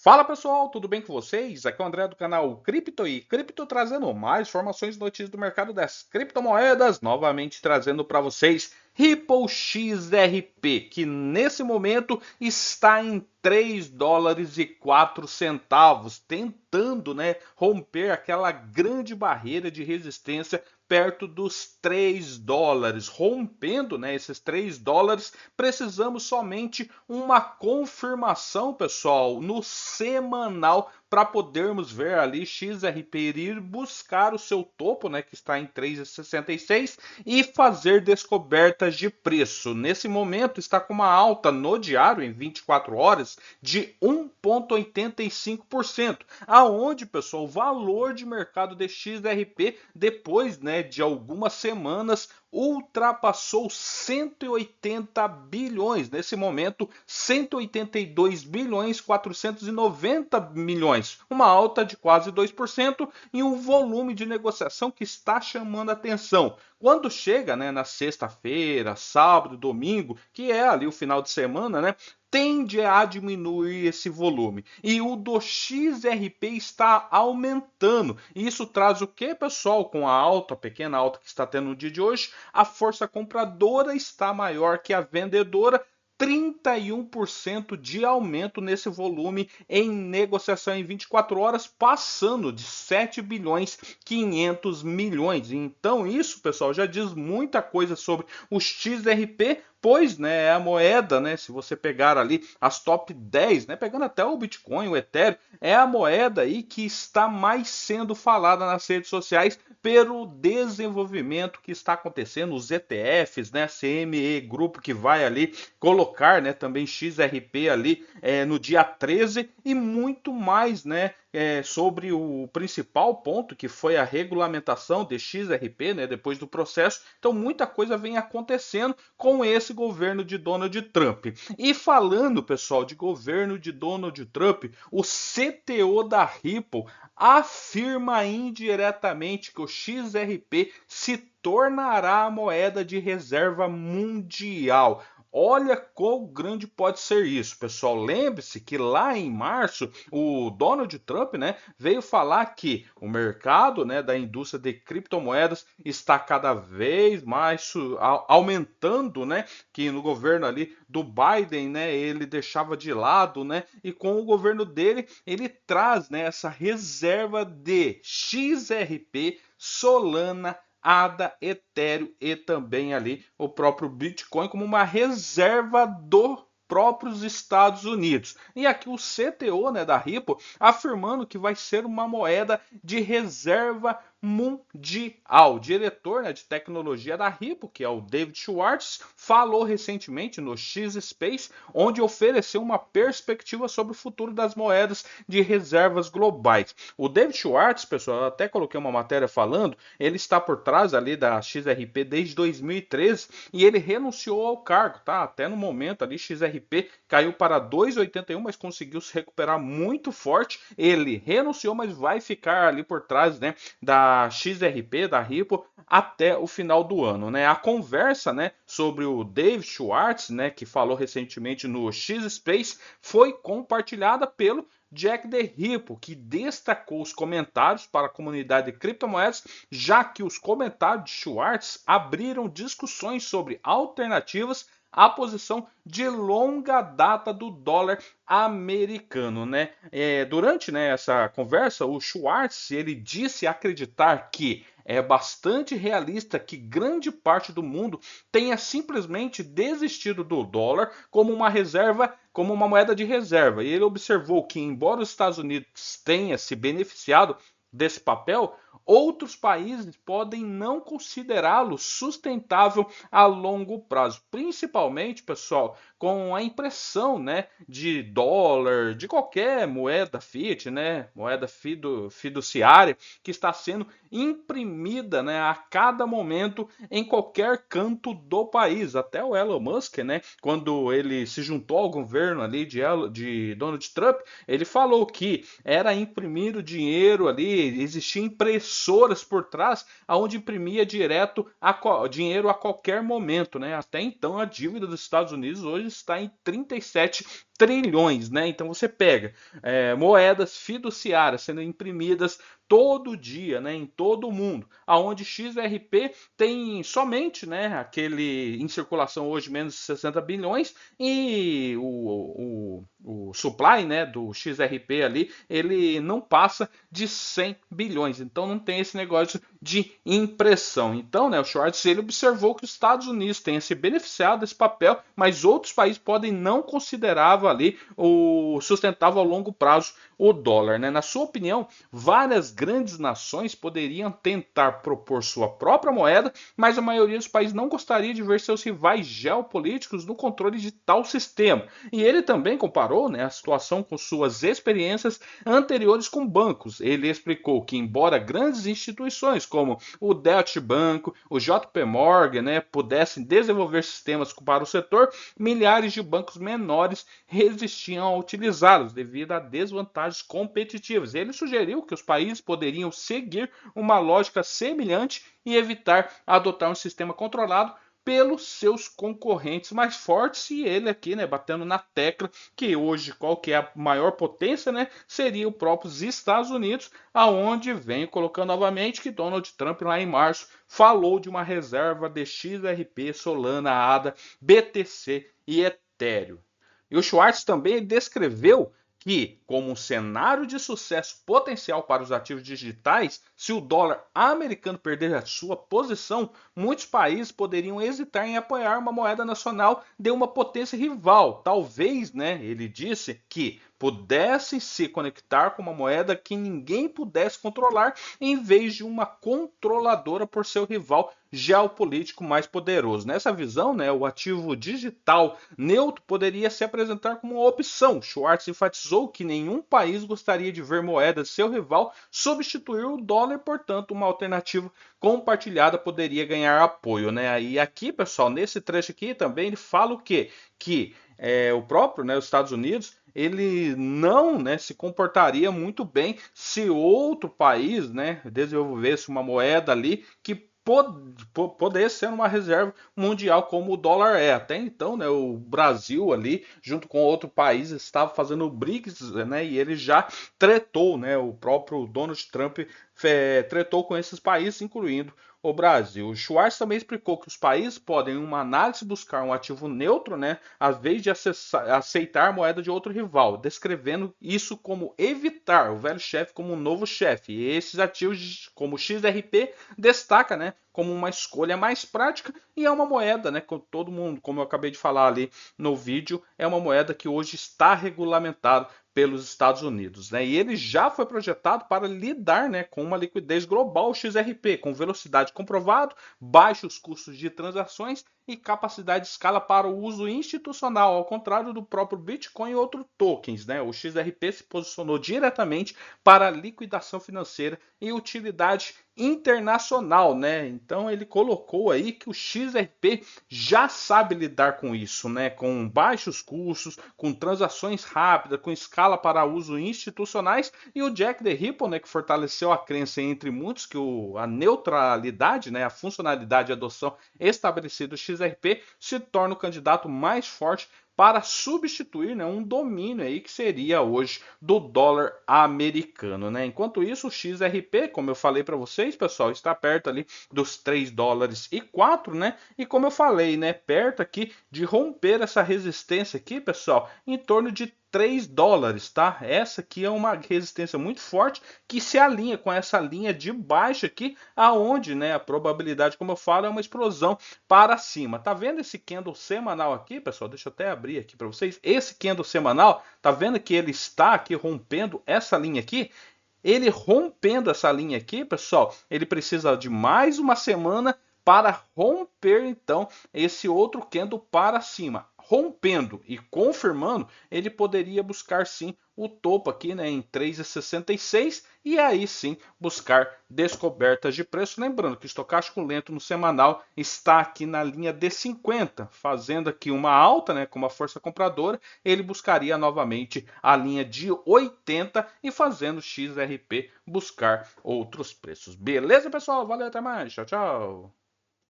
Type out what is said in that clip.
Fala pessoal, tudo bem com vocês? Aqui é o André do canal Cripto e Cripto trazendo mais informações e notícias do mercado das criptomoedas, novamente trazendo para vocês Ripple XRP, que nesse momento está em 3 dólares e 4 centavos, tentando, romper aquela grande barreira de resistência perto dos 3 dólares. Rompendo, esses 3 dólares, precisamos somente uma confirmação, pessoal, no semanal para podermos ver ali XRP ir buscar o seu topo, que está em 3,66 e fazer descobertas de preço. Nesse momento está com uma alta no diário em 24 horas de 1,85%, aonde, pessoal, o valor de mercado de XRP depois, de algumas semanas ultrapassou 180 bilhões. Nesse momento, 182 bilhões 490 milhões, uma alta de quase 2% e um volume de negociação que está chamando a atenção. Quando chega, na sexta-feira, sábado, domingo, que é ali o final de semana, tende a diminuir esse volume. E o do XRP está aumentando. Isso traz o que, pessoal? Com a alta, a pequena alta que está tendo no dia de hoje, a força compradora está maior que a vendedora, 31% de aumento nesse volume em negociação em 24 horas, passando de 7 bilhões 500 milhões. Então isso, pessoal, já diz muita coisa sobre o XRP, pois, é a moeda, se você pegar ali as top 10, pegando até o Bitcoin, o Ethereum, é a moeda aí que está mais sendo falada nas redes sociais pelo desenvolvimento que está acontecendo, os ETFs, CME Grupo, que vai ali colocar, também XRP ali no dia 13 e muito mais, sobre o principal ponto que foi a regulamentação de XRP, depois do processo. Então muita coisa vem acontecendo com esse governo de Donald Trump. E falando, pessoal, de governo de Donald Trump, o CTO da Ripple afirma indiretamente que o XRP se tornará a moeda de reserva mundial. Olha quão grande pode ser isso, pessoal. Lembre-se que lá em março o Donald Trump, veio falar que o mercado, da indústria de criptomoedas está cada vez mais aumentando, que no governo ali do Biden, ele deixava de lado, e com o governo dele ele traz, essa reserva de XRP, Solana, ADA, Ethereum e também ali o próprio Bitcoin como uma reserva do próprios Estados Unidos. E aqui o CTO, da Ripple afirmando que vai ser uma moeda de reserva mundial. O diretor, de tecnologia da Ripple, que é o David Schwartz, falou recentemente no X-Space, onde ofereceu uma perspectiva sobre o futuro das moedas de reservas globais. O David Schwartz, pessoal, eu até coloquei uma matéria falando, ele está por trás ali da XRP desde 2013 e ele renunciou ao cargo, tá? Até no momento ali XRP caiu para 2,81, mas conseguiu se recuperar muito forte. Ele renunciou, mas vai ficar ali por trás, da XRP, da Ripple, até o final do ano, A conversa, sobre o Dave Schwartz, que falou recentemente no X-Space, foi compartilhada pelo Jack the Ripple, que destacou os comentários para a comunidade de criptomoedas, já que os comentários de Schwartz abriram discussões sobre alternativas à posição de longa data do dólar americano, durante, essa conversa, o Schwartz ele disse acreditar que é bastante realista que grande parte do mundo tenha simplesmente desistido do dólar como uma reserva, como uma moeda de reserva. E ele observou que, embora os Estados Unidos tenha se beneficiado desse papel, outros países podem não considerá-lo sustentável a longo prazo, principalmente, pessoal, com a impressão, de dólar, de qualquer moeda fiat, moeda fiduciária que está sendo imprimida, a cada momento em qualquer canto do país. Até o Elon Musk, quando ele se juntou ao governo ali de Donald Trump, ele falou que era imprimir o dinheiro ali, existia impressoras por trás, aonde imprimia direto dinheiro a qualquer momento, Até então a dívida dos Estados Unidos hoje está em 37 trilhões, né? Então você pega moedas fiduciárias sendo imprimidas todo dia, né, em todo o mundo, aonde XRP tem somente, né, aquele em circulação hoje menos de 60 bilhões e o supply, né, do XRP ali, ele não passa de 100 bilhões, então não tem esse negócio de impressão. Então, né, o Schwartz ele observou que os Estados Unidos têm se beneficiado desse papel, mas outros países podem não considerar ali o sustentável ao longo prazo o dólar, né? Na sua opinião, várias grandes nações poderiam tentar propor sua própria moeda, mas a maioria dos países não gostaria de ver seus rivais geopolíticos no controle de tal sistema. E ele também comparou, né, a situação com suas experiências anteriores com bancos. Ele explicou que, embora grandes instituições como o Deutsche Bank, o JP Morgan, né, pudessem desenvolver sistemas para o setor, milhares de bancos menores resistiam a utilizá-los devido a desvantagens competitivas. Ele sugeriu que os países poderiam seguir uma lógica semelhante e evitar adotar um sistema controlado pelos seus concorrentes mais fortes, e ele aqui, né, batendo na tecla que hoje qual que é a maior potência, né, seria o próprios Estados Unidos, aonde venho colocando novamente que Donald Trump lá em março falou de uma reserva de XRP, Solana, ADA, BTC e Ethereum. E o Schwartz também descreveu que, como um cenário de sucesso potencial para os ativos digitais, se o dólar americano perder a sua posição, muitos países poderiam hesitar em apoiar uma moeda nacional de uma potência rival. Talvez, né, ele disse que pudessem se conectar com uma moeda que ninguém pudesse controlar, em vez de uma controladora por seu rival geopolítico mais poderoso. Nessa visão, né, o ativo digital neutro poderia se apresentar como uma opção. Schwartz enfatizou que nenhum país gostaria de ver moeda de seu rival substituir o dólar, portanto, uma alternativa compartilhada poderia ganhar apoio, né? E aqui, pessoal, nesse trecho aqui também ele fala o quê? Que o próprio, né, os Estados Unidos ele não, né, se comportaria muito bem se outro país, né, desenvolvesse uma moeda ali que poder ser uma reserva mundial como o dólar é. Até então, né, o Brasil ali, junto com outro país, estava fazendo o BRICS, né, e ele já tretou, né, o próprio Donald Trump tretou com esses países, incluindo o Brasil. O Schwartz também explicou que os países podem, em uma análise, buscar um ativo neutro, né, às vezes de aceitar a moeda de outro rival, descrevendo isso como evitar o velho chefe como um novo chefe. E esses ativos, como o XRP, destaca, né, como uma escolha mais prática e é uma moeda, né, com todo mundo, como eu acabei de falar ali no vídeo, é uma moeda que hoje está regulamentada pelos Estados Unidos, né? E ele já foi projetado para lidar, né, com uma liquidez global XRP, com velocidade comprovado, baixos custos de transações e capacidade de escala para o uso institucional, ao contrário do próprio Bitcoin e outros tokens, né? O XRP se posicionou diretamente para liquidação financeira e utilidade internacional, né? Então ele colocou aí que o XRP já sabe lidar com isso, né? Com baixos custos, com transações rápidas, com escala para uso institucionais e o Jack the Ripple, né, que fortaleceu a crença entre muitos que a neutralidade, né, a funcionalidade e a adoção estabelecida do XRP se torna o candidato mais forte para substituir, né, um domínio aí que seria hoje do dólar americano, né? Enquanto isso, o XRP, como eu falei para vocês, pessoal, está perto ali dos 3 dólares e 4, né? E como eu falei, né, perto aqui de romper essa resistência aqui, pessoal, em torno de 3 dólares, tá? Essa aqui é uma resistência muito forte que se alinha com essa linha de baixo aqui, aonde, né, a probabilidade, como eu falo, é uma explosão para cima. Tá vendo esse candle semanal aqui, pessoal? Deixa eu até abrir aqui para vocês. Esse candle semanal, tá vendo que ele está aqui rompendo essa linha aqui? Ele rompendo essa linha aqui, pessoal, ele precisa de mais uma semana para romper então esse outro candle para cima. Rompendo e confirmando, ele poderia buscar sim o topo aqui, né, em 3,66 e aí sim buscar descobertas de preço. Lembrando que o estocástico lento no semanal está aqui na linha de 50, fazendo aqui uma alta, né, com uma força compradora, ele buscaria novamente a linha de 80 e fazendo XRP buscar outros preços. Beleza, pessoal? Valeu, até mais. Tchau, tchau.